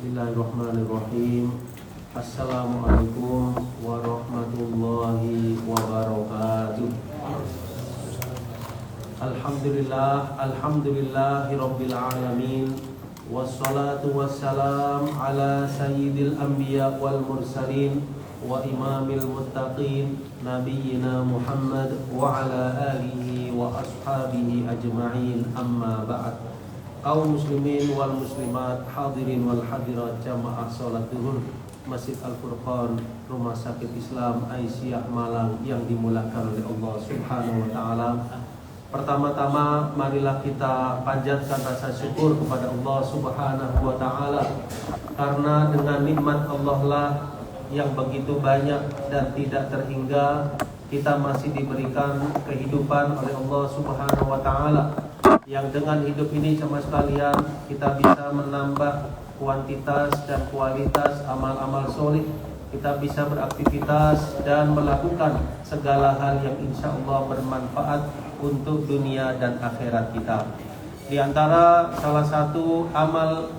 Bismillahirrahmanirrahim. Assalamualaikum warahmatullahi wabarakatuh. Alhamdulillahi rabbil alamin. Wassalatu wassalam ala sayyidil anbiya wal mursalin wa imamil muttaqin nabiyyina Muhammad wa ala alihi wa ashabihi ajma'in, amma ba'd. Kaum muslimin wal muslimat, hadirin wal hadirat jamaah salat zuhur Masjid Al-Furqan, Rumah Sakit Islam Aisyah Malang yang dimulakan oleh Allah Subhanahu wa taala. Pertama-tama marilah kita panjatkan rasa syukur kepada Allah Subhanahu wa taala, karena dengan nikmat Allah lah yang begitu banyak dan tidak terhingga, kita masih diberikan kehidupan oleh Allah Subhanahu wa taala, yang dengan hidup ini sama sekalian kita bisa menambah kuantitas dan kualitas amal-amal soleh. Kita bisa beraktivitas dan melakukan segala hal yang insya Allah bermanfaat untuk dunia dan akhirat kita. Di antara salah satu amal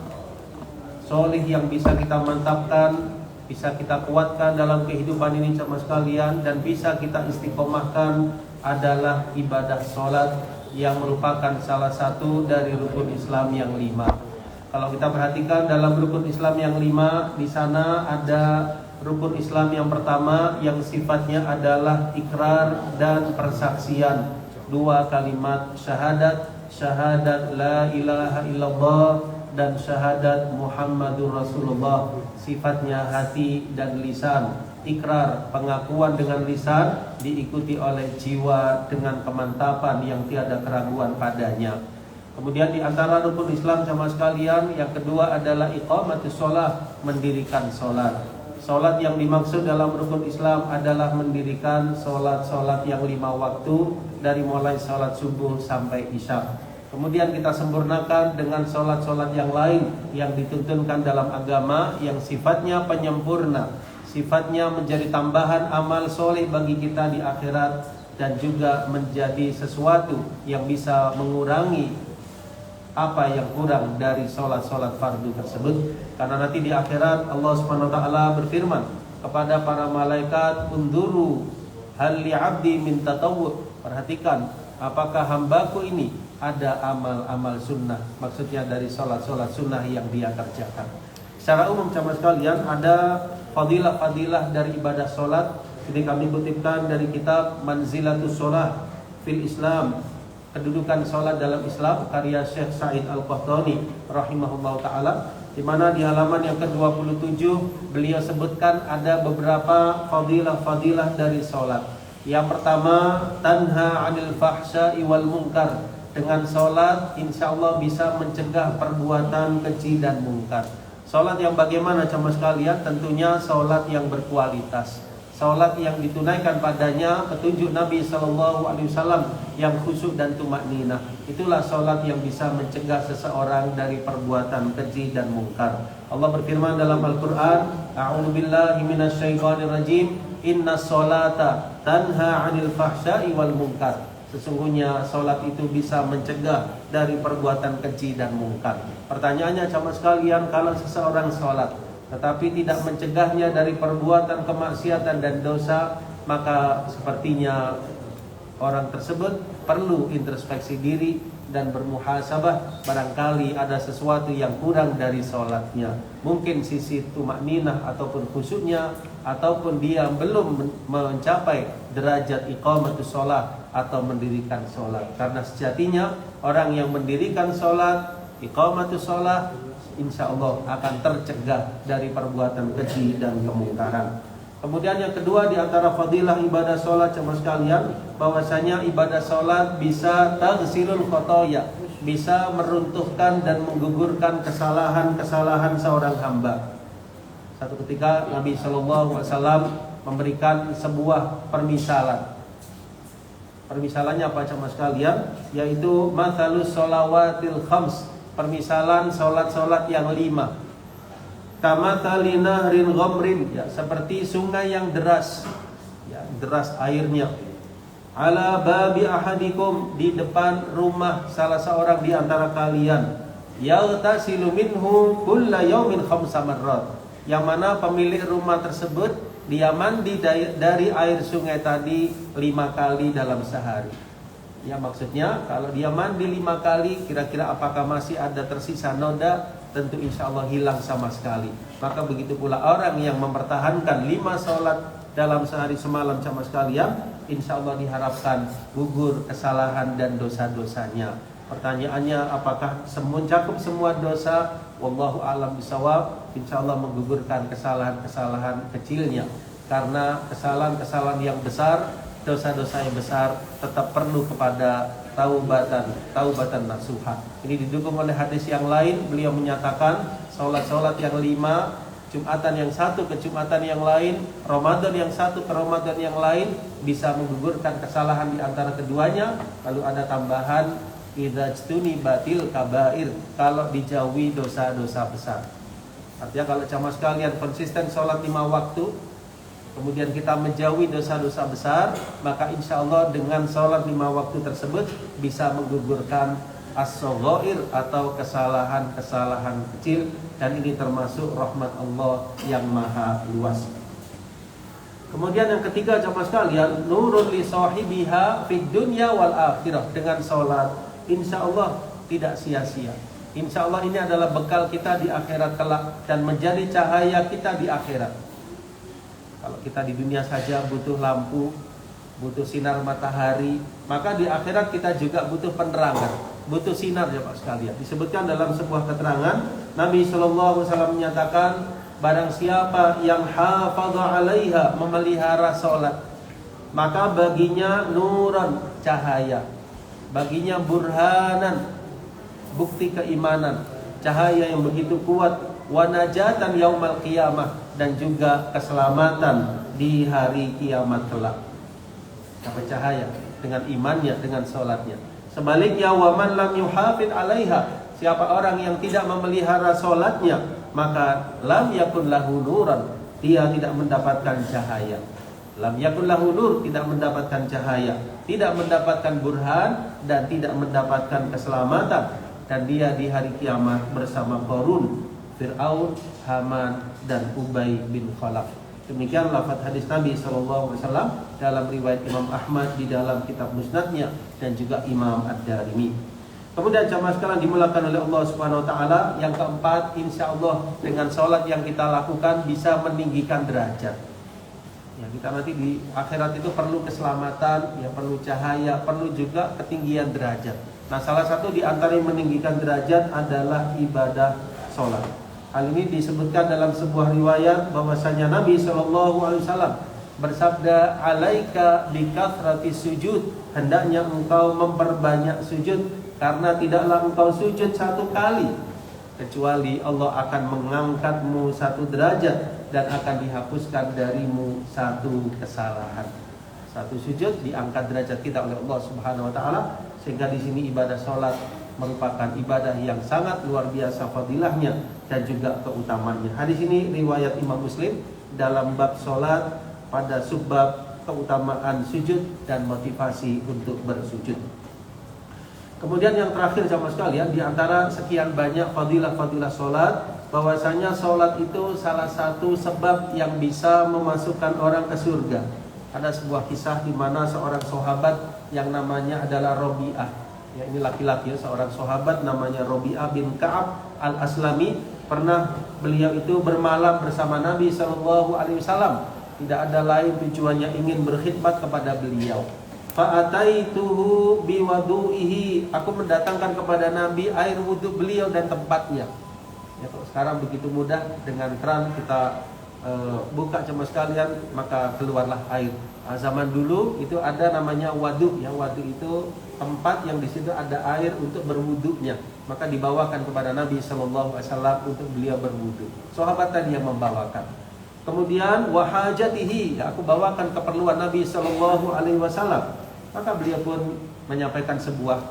soleh yang bisa kita mantapkan, bisa kita kuatkan dalam kehidupan ini sama sekalian, dan bisa kita istiqomahkan adalah ibadah sholat, yang merupakan salah satu dari rukun Islam yang 5. Kalau kita perhatikan dalam rukun Islam yang 5, di sana ada rukun Islam yang pertama yang sifatnya adalah ikrar dan persaksian. 2 kalimat syahadat, syahadat la ilaha illallah dan syahadat Muhammadur Rasulullah, sifatnya hati dan lisan. Ikrar, pengakuan dengan lisan, diikuti oleh jiwa dengan kemantapan yang tiada keraguan padanya. Kemudian di antara rukun Islam sama sekalian, yang kedua adalah iqamatus shalah, mendirikan salat. Salat yang dimaksud dalam rukun Islam adalah mendirikan salat-salat yang 5 waktu, dari mulai salat subuh sampai isya. Kemudian kita sempurnakan dengan salat-salat yang lain yang dituntunkan dalam agama, yang sifatnya penyempurna, sifatnya menjadi tambahan amal soleh bagi kita di akhirat, dan juga menjadi sesuatu yang bisa mengurangi apa yang kurang dari solat-solat fardu tersebut. Karena nanti di akhirat Allah Subhanahu wa taala berfirman kepada para malaikat, "Unduru hal li'abdi min tatawwu." Perhatikan, apakah hambaku ini ada amal-amal sunnah, maksudnya dari solat-solat sunnah yang dia kerjakan. Secara umum sama sekalian, ada fadilah-fadilah dari ibadah solat. Ini kami kutipkan dari kitab Manzilatus Sholah fil Islam, kedudukan solat dalam Islam, karya Syekh Sa'id Al-Qahtani rahimahullah ta'ala, di mana di halaman yang ke-27 beliau sebutkan ada beberapa fadilah-fadilah dari solat. Yang pertama, tanha 'anil fahsya'i wal munkar. Dengan solat insya Allah bisa mencegah perbuatan keji dan mungkar. Salat yang bagaimana sama sekalian? Tentunya salat yang berkualitas, salat yang ditunaikan padanya petunjuk Nabi SAW yang khusyuk dan tumakninah. Itulah salat yang bisa mencegah seseorang dari perbuatan keji dan mungkar. Allah berfirman dalam Al-Quran, A'udzubillahi minasyaitonirrajim, Innas sholata tanha 'anil fahsya'i wal munkar. Sesungguhnya solat itu bisa mencegah dari perbuatan keji dan mungkar. Pertanyaannya sama sekalian, kalau seseorang solat tetapi tidak mencegahnya dari perbuatan kemaksiatan dan dosa, maka sepertinya orang tersebut perlu introspeksi diri dan bermuhasabah. Barangkali ada sesuatu yang kurang dari solatnya, mungkin sisi tumakninah ataupun khusyuknya, ataupun dia belum mencapai derajat iqamatus shalah atau mendirikan sholat. Karena sejatinya orang yang mendirikan sholat, iqamatus shalah, insya Allah akan tercegah dari perbuatan keji dan kemungkaran. Kemudian yang kedua di antara fadilah ibadah sholat sama sekalian, bahwasanya ibadah sholat bisa taghsilul khotoya, bisa meruntuhkan dan menggugurkan kesalahan-kesalahan seorang hamba. Satu ketika Nabi SAW memberikan sebuah permisalan. Permisalannya apa sama sekalian? Yaitu mathalus sholawatil khams, permisalan solat-solat yang 5. Kamathali nahrin ghamrin, ya, seperti sungai yang deras, ya, deras airnya. Ala babi ahadikum, di depan rumah salah seorang di antara kalian. yaghtasilu minhu kulla yaumin khamsa marrat, yang mana pemilik rumah tersebut dia mandi dari air sungai tadi 5 kali dalam sehari. Ya, maksudnya kalau dia mandi 5 kali, kira-kira apakah masih ada tersisa noda? Tentu insya Allah hilang sama sekali. Maka begitu pula orang yang mempertahankan 5 sholat dalam sehari semalam sama sekalian, insya Allah diharapkan gugur kesalahan dan dosa-dosanya. Pertanyaannya, apakah mencakup semua dosa? Wallahu a'lam bishawab. Insya Allah menggugurkan kesalahan-kesalahan kecilnya. Karena kesalahan-kesalahan yang besar, dosa-dosa yang besar tetap perlu kepada taubatan nasuha. Ini didukung oleh hadis yang lain. Beliau menyatakan sholat yang 5, Jumatan yang satu ke Jumatan yang lain, Ramadan yang satu ke Ramadan yang lain, bisa menggugurkan kesalahan di antara keduanya. Lalu ada tambahan, idza batil kabair, kalau dijauhi dosa-dosa besar. Artinya kalau jamaah sekalian konsisten sholat 5 waktu, kemudian kita menjauhi dosa-dosa besar, maka insya Allah dengan sholat 5 waktu tersebut bisa menggugurkan as-shaghair atau kesalahan-kesalahan kecil, dan ini termasuk rahmat Allah yang maha luas. Kemudian yang ketiga jamaah sekalian, nurun li sahibiha fid dunya wal akhirah. Dengan sholat insya Allah tidak sia-sia. Insya Allah ini adalah bekal kita di akhirat kelak dan menjadi cahaya kita di akhirat. Kalau kita di dunia saja butuh lampu, butuh sinar matahari, maka di akhirat kita juga butuh penerangan, butuh sinar ya Pak sekalian. Disebutkan dalam sebuah keterangan, Nabi SAW menyatakan, barang siapa yang hafadha 'alaiha, memelihara sholat, maka baginya nuran, cahaya, baginya burhanan, bukti keimanan, cahaya yang begitu kuat, wa najatan yaumal qiyamah, dan juga keselamatan di hari kiamat kelak. Dapat cahaya dengan imannya, dengan sholatnya. Sebaliknya, wa man lam yuhafid 'alaiha, siapa orang yang tidak memelihara sholatnya, maka lam yakun lahu nuran, dia tidak mendapatkan cahaya. Lam yakun lahu nur, tidak mendapatkan cahaya, tidak mendapatkan burhan, dan tidak mendapatkan keselamatan. Dan dia di hari kiamat bersama Qarun, Fir'aun, Haman, dan Ubay bin Khalaf. Demikian lafaz hadis Nabi SAW dalam riwayat Imam Ahmad di dalam kitab Musnadnya, dan juga Imam Ad-Darimi. Kemudian jamaah sekalian dimulakan oleh Allah Subhanahu Wa Taala, yang keempat, insya Allah dengan sholat yang kita lakukan bisa meninggikan derajat. Ya, kita nanti di akhirat itu perlu keselamatan, ya perlu cahaya, perlu juga ketinggian derajat. Nah, salah satu di antara yang meninggikan derajat adalah ibadah sholat. Hal ini disebutkan dalam sebuah riwayat bahwasanya Nabi SAW bersabda, alaika bikathrati sujud, hendaknya engkau memperbanyak sujud, karena tidaklah engkau sujud 1 kali kecuali Allah akan mengangkatmu 1 derajat dan akan dihapuskan darimu 1 kesalahan. 1 sujud diangkat derajat kita oleh Allah Subhanahu Wa Taala, sehingga di sini ibadah sholat merupakan ibadah yang sangat luar biasa fadilahnya dan juga keutamaannya. Hadis ini riwayat Imam Muslim dalam bab sholat pada subbab keutamaan sujud dan motivasi untuk bersujud. Kemudian yang terakhir jamaah sekalian, di antara sekian banyak fadilah-fadilah sholat, bahwasanya sholat itu salah satu sebab yang bisa memasukkan orang ke surga. Ada sebuah kisah di mana seorang sahabat yang namanya adalah Robi'ah, ya ini laki-laki, seorang sahabat namanya Robi'ah bin Ka'ab al-Aslami. Pernah beliau itu bermalam bersama Nabi SAW. Tidak ada lain tujuannya ingin berkhidmat kepada beliau. Fa'ataituhu biwadu'ihi, aku mendatangkan kepada Nabi air wudhu beliau dan tempatnya. Ya, kalau sekarang begitu mudah dengan keran kita buka jemaah sekalian, maka keluarlah air. Zaman dulu itu ada namanya waduk, ya waduk itu tempat yang di situ ada air untuk berwuduknya, maka dibawakan kepada Nabi SAW untuk beliau berwuduk. Sahabat tadi yang membawakan. Kemudian wahajatihi, ya, aku bawakan keperluan Nabi SAW. Maka beliau pun menyampaikan sebuah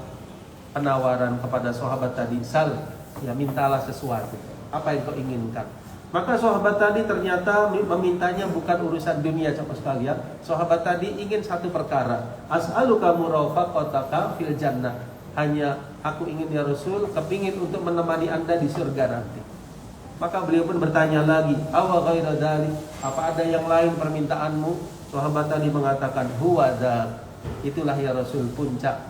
penawaran kepada sahabat tadi, sal, ya mintalah sesuatu, apa yang kau inginkan. Maka sahabat tadi ternyata memintanya bukan urusan dunia sama sekalian. Sahabat tadi ingin 1 perkara, as'aluka murafaqataka fil jannah, hanya Aku ingin ya Rasul, kepingin untuk menemani anda di surga nanti. Maka beliau pun bertanya lagi, awa ghaira dzalik, apa ada yang lain permintaanmu? Sahabat tadi mengatakan, huwa dzak, itulah ya Rasul puncak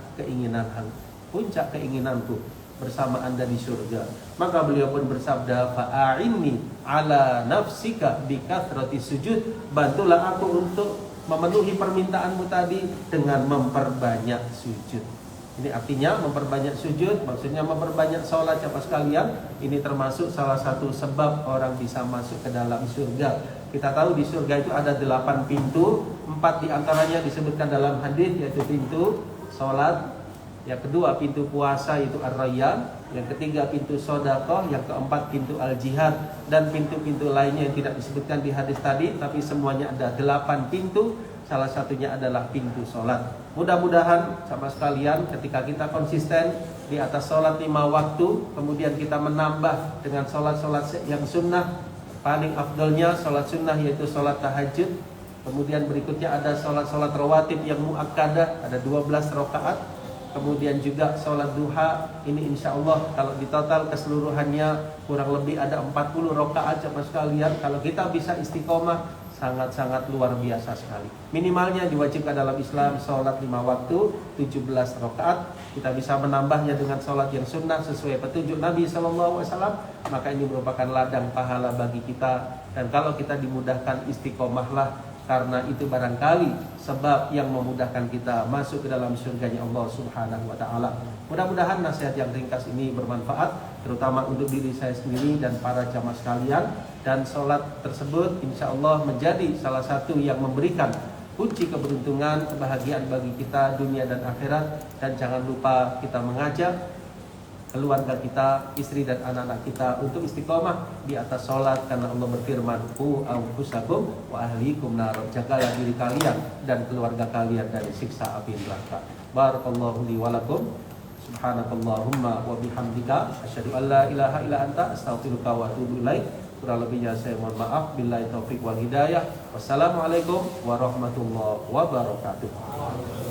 keinginanku bersama anda di surga. Maka beliau pun bersabda, fa'inni ala nafsika bi kathrati sujud, bantulah aku untuk memenuhi permintaanmu tadi dengan memperbanyak sujud. Ini artinya memperbanyak sujud, maksudnya memperbanyak sholat Bapak sekalian. Ini termasuk salah satu sebab orang bisa masuk ke dalam surga. Kita tahu di surga itu ada 8 pintu, 4 diantaranya disebutkan dalam hadis, yaitu pintu sholat, yang kedua pintu puasa itu ar-rayyan, yang ketiga pintu sedekah, yang keempat pintu al-jihad, dan pintu-pintu lainnya yang tidak disebutkan di hadis tadi, tapi semuanya ada 8 pintu. Salah satunya adalah pintu sholat. Mudah-mudahan sama sekalian ketika kita konsisten di atas sholat 5 waktu, kemudian kita menambah dengan sholat-sholat yang sunnah. Paling afdolnya sholat sunnah yaitu sholat tahajud. Kemudian berikutnya ada sholat-sholat rawatib yang muakkadah, ada 12 rakaat. Kemudian juga sholat duha, ini insya Allah kalau ditotal keseluruhannya kurang lebih ada 40 rakaat sama sekalian. Kalau kita bisa istiqomah, sangat-sangat luar biasa sekali. Minimalnya diwajibkan dalam Islam sholat 5 waktu, 17 rakaat. Kita bisa menambahnya dengan sholat yang sunnah sesuai petunjuk Nabi SAW. Maka ini merupakan ladang pahala bagi kita. Dan kalau kita dimudahkan, istiqomahlah, karena itu barangkali sebab yang memudahkan kita masuk ke dalam surganya Allah Subhanahu wa taala. Mudah-mudahan nasihat yang ringkas ini bermanfaat, terutama untuk diri saya sendiri dan para jamaah sekalian. Dan sholat tersebut insya Allah menjadi salah satu yang memberikan kunci keberuntungan, kebahagiaan bagi kita dunia dan akhirat. Dan jangan lupa kita mengajak keluarga kita, istri dan anak-anak kita untuk istiqomah di atas sholat, karena Allah berfirman, qu anfusakum wa ahlikum nar, jagalah diri kalian dan keluarga kalian dari siksa api neraka. Barakallahu li wa lakum, subhanakallahumma wa bihamdika, asyhadu an la ilaha illa anta, astaghfiruka wa atubu ilaik. Kurang lebihnya saya mohon maaf. Billahi taufik wal hidayah. Wassalamualaikum warahmatullahi wabarakatuh.